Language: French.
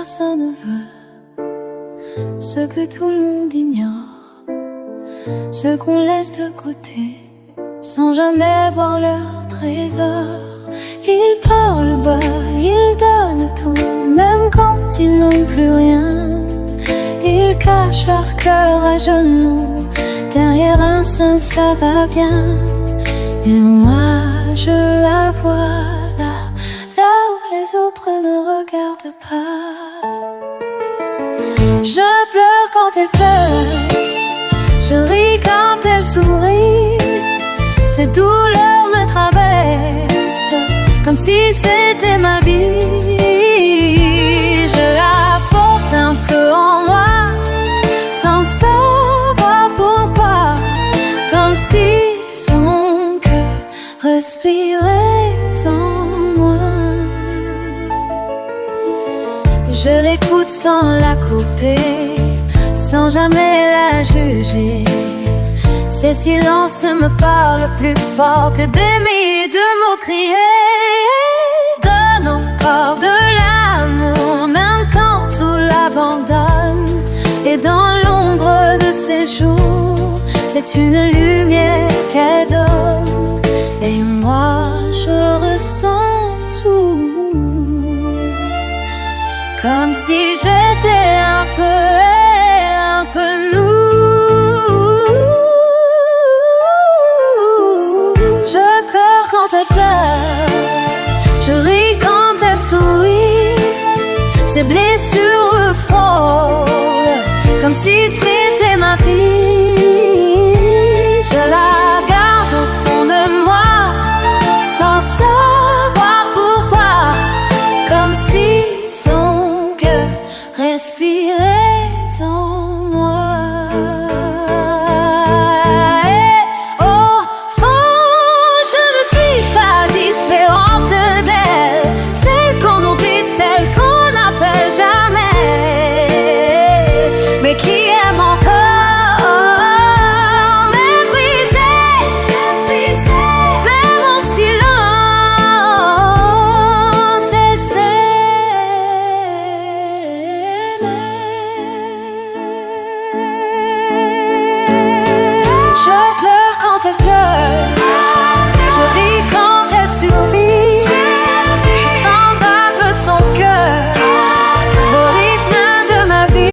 personne ne veut, ce que tout le monde ignore, ce qu'on laisse de côté sans jamais voir leur trésor. Ils parlent bas, ils donnent tout, même quand ils n'ont plus rien. Ils cachent leur cœur à genoux, derrière un simple ça va bien. Et moi je la vois là, là où les autres ne regardent pas. Je pleure quand elle pleure, je ris quand elle sourit. Ces douleurs me traversent comme si c'était ma vie. Je la porte un peu en moi, sans savoir pourquoi, comme si son cœur respirait en moi. Je l'écoute sans la couper, sans jamais la juger. Ces silences me parlent plus fort que des milliers de mots criés. Donne encore de l'amour, même quand tout l'abandonne. Et dans l'ombre de ses jours, c'est une lumière qu'elle donne. Et moi je ressens tout, comme si j'étais un peu elle, un peu nous. Quand elle pleure, je ris quand elle sourit. Ses blessures me frôlent, comme si c'était ma fille. Je la garde au fond de moi, sans savoir pourquoi, comme si son cœur respirait en